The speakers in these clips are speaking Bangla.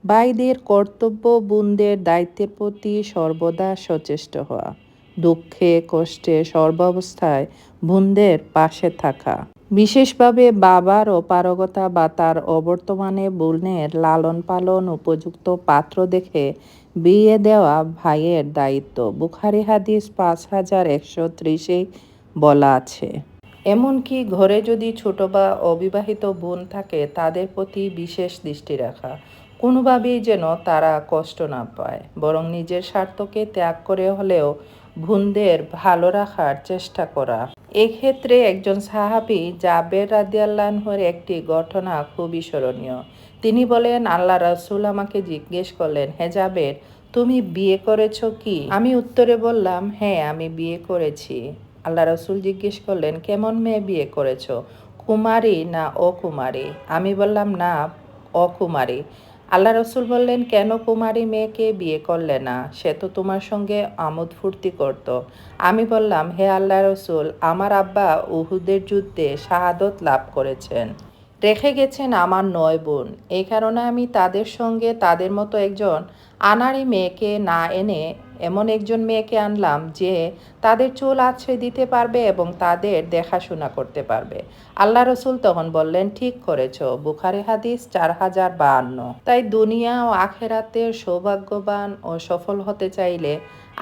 ভাইদের কর্তব্য বোনদের দায়িত্বের প্রতি সর্বদা সচেষ্ট হওয়া, দুঃখে কষ্টে সর্বাবস্থায় বোনদের পাশে থাকা। বিশেষভাবে বাবার অপারগতা বা তার অবর্তমানে বোনের লালন পালন উপযুক্ত পাত্র দেখে বিয়ে দেওয়া ভাইয়ের দায়িত্ব। বুখারী হাদিস 5130-এ বলা আছে। এমনকি ঘরে যদি ছোট বা অবিবাহিত বোন থাকে তাদের প্রতি বিশেষ দৃষ্টি রাখা, কোনোভাবেই যেন তারা কষ্ট না পায়, বরং নিজের স্বার্থকে ত্যাগ করে হলেও বোনদের ভালো রাখার চেষ্টা করা। এক্ষেত্রে একজন সাহাবী জাবের রাদিয়াল্লাহুর একটি ঘটনা খুবই স্মরণীয়। তিনি বলেন, আল্লাহ রাসূল আমাকে জিজ্ঞেস করলেন, হে জাবের, তুমি বিয়ে করেছ কি? আমি উত্তরে বললাম, হ্যাঁ, আমি বিয়ে করেছি। আল্লাহ রাসূল জিজ্ঞেস করলেন, কেমন মেয়ে বিয়ে করেছ, কুমারী না অকুমারী? আমি বললাম, না, অকুমারী। আল্লাহ রাসূল বললেন, কেন কুমারী মেয়েকে বিয়ে করলে না? সে তো তোমার সঙ্গে আমোদ ফুর্তি করত। আমি বললাম, হে আল্লাহ রাসূল, আমার আব্বা উহুদের যুদ্ধে শাহাদত লাভ করেছেন, রেখে গেছেন আমার 9 বোন। এই কারণে আমি তাদের সঙ্গে তাদের মতো একজন আনাড়ি মেয়েকে না এনে এমন একজন মেয়েকে আনলাম যে তাদের চুল আঁচড়ে দিতে পারবে এবং তাদের দেখাশোনা করতে পারবে। আল্লাহ রসুল তখন বললেন, ঠিক করেছ। বুখারী হাদিস 4052। তাই দুনিয়া ও আখেরাতের সৌভাগ্যবান ও সফল হতে চাইলে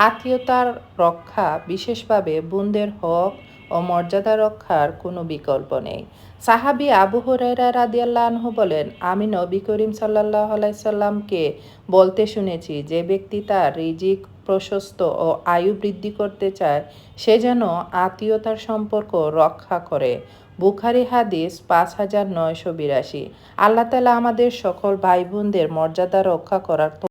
আত্মীয়তার রক্ষা, বিশেষভাবে বোনদের হক ও মর্যাদা রক্ষার কোনো বিকল্প নেই। সাহাবী আবু হুরায়রা রাদিয়াল্লাহু আনহু বলেন, আমি নবী করিম সাল্লাল্লাহু আলাইহি সাল্লামকে বলতে শুনেছি, যে ব্যক্তি তার রিজিক প্রশস্ত ও আয়ু বৃদ্ধি করতে চায় সে যেন আত্মীয়তার সম্পর্ক রক্ষা করে। বুখারী হাদিস 5982। আল্লাহ তাআলা আমাদের সকল ভাই বোনদের মর্যাদা রক্ষা করার